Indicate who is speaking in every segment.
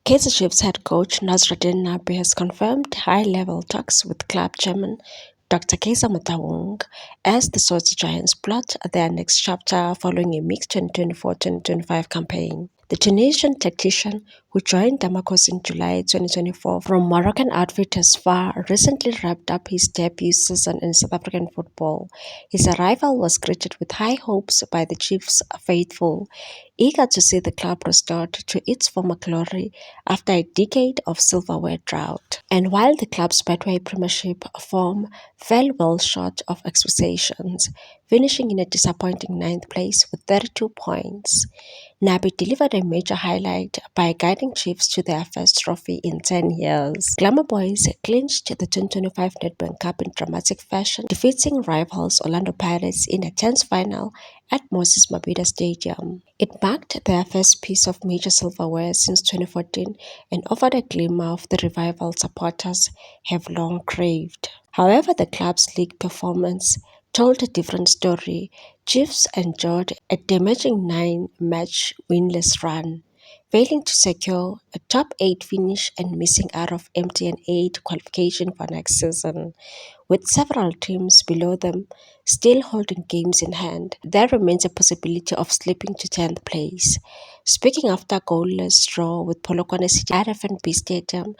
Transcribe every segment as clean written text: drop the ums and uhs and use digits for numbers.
Speaker 1: Kaizer Chiefs head coach Nasruddin Nabi has confirmed high-level talks with club chairman Dr. Kaizer Motaung as the Source Giants plot their next chapter following a mixed 2024-2025 campaign. The Tunisian tactician, who joined Damascus in July 2024 from Moroccan outfit FAR, recently wrapped up his debut season in South African football. His arrival was greeted with high hopes by the Chiefs faithful, eager to see the club restored to its former glory after a decade of silverware drought. And while the club's Betway Premiership form fell well short of expectations, finishing in a disappointing ninth place with 32 points, Nabi delivered a major highlight by guiding Chiefs to their first trophy in 10 years. Glamour Boys clinched the 2025 Nedbank Cup in dramatic fashion, defeating rivals Orlando Pirates in a tense final at Moses Mabhida Stadium. It marked their first piece of major silverware since 2014 and offered a glimmer of the revival supporters have long craved. However, the club's league performance told a different story. Chiefs endured a damaging 9-match winless run, failing to secure a top 8 finish and missing out of MTN 8 qualification for next season. With several teams below them still holding games in hand, there remains a possibility of slipping to 10th place. Speaking after a goalless draw with Polokwane City at FNB Stadium,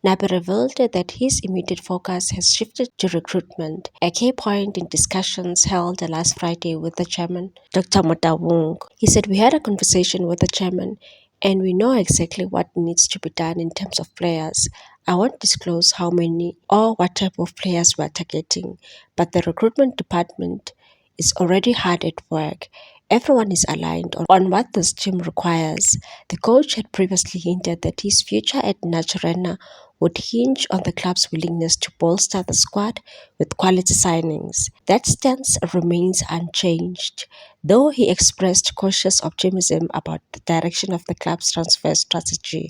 Speaker 1: Nabi revealed that his immediate focus has shifted to recruitment, a key point in discussions held last Friday with the chairman, Dr. Motaung. He said, "We had a conversation with the chairman and we know exactly what needs to be done in terms of players. I won't disclose how many or what type of players we're targeting, but the recruitment department is already hard at work. Everyone is aligned on what this team requires." The coach had previously hinted that his future at Naturena would hinge on the club's willingness to bolster the squad with quality signings. That stance remains unchanged, though he expressed cautious optimism about the direction of the club's transfer strategy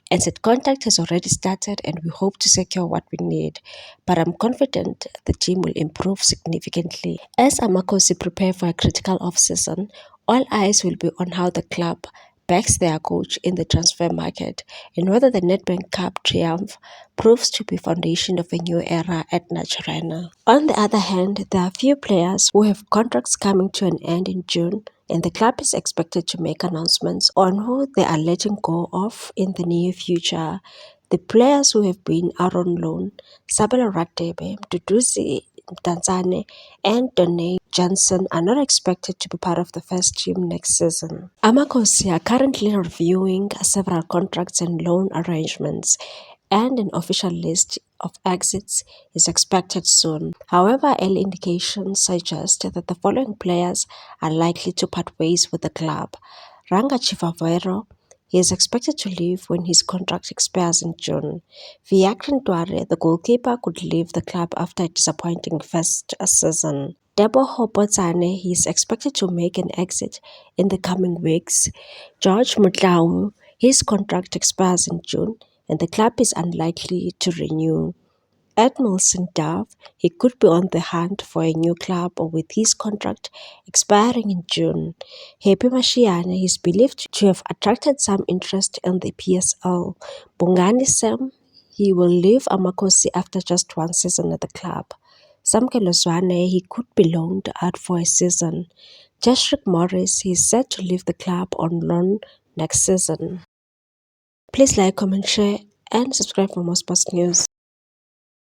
Speaker 1: and said contact has already started and we hope to secure what we need. But I'm confident the team will improve significantly. As Amakosi prepare for a critical off-season, all eyes will be on how the club backs their coach in the transfer market and whether the Nedbank Cup triumph proves to be foundation of a new era at Naturena. On the other hand, there are few players who have contracts coming to an end in June, and the club is expected to make announcements on who they are letting go of in the near future. The players who have been out on loan, Sabelo Radebe, Duduzi Mdantsane, and Donay Johnson, are not expected to be part of the first team next season. Amakosi are currently reviewing several contracts and loan arrangements, and an official list of exits is expected soon. However, early indications suggest that the following players are likely to part ways with the club. Ranga Chivavero, he is expected to leave when his contract expires in June. Viakran Dware, the goalkeeper, could leave the club after a disappointing first season. Debo Hopotsane, he is expected to make an exit in the coming weeks. George Mutlau, his contract expires in June and the club is unlikely to renew. Edmilson Dove, he could be on the hunt for a new club with his contract expiring in June. Happy Mashiane is believed to have attracted some interest in the PSL. Bongani Sam, he will leave Amakosi after just one season at the club. Samkelo Zwane, he could be loaned out for a season. Jashrik Morris, he is set to leave the club on loan next season. Please like, comment, share, and subscribe for more sports news.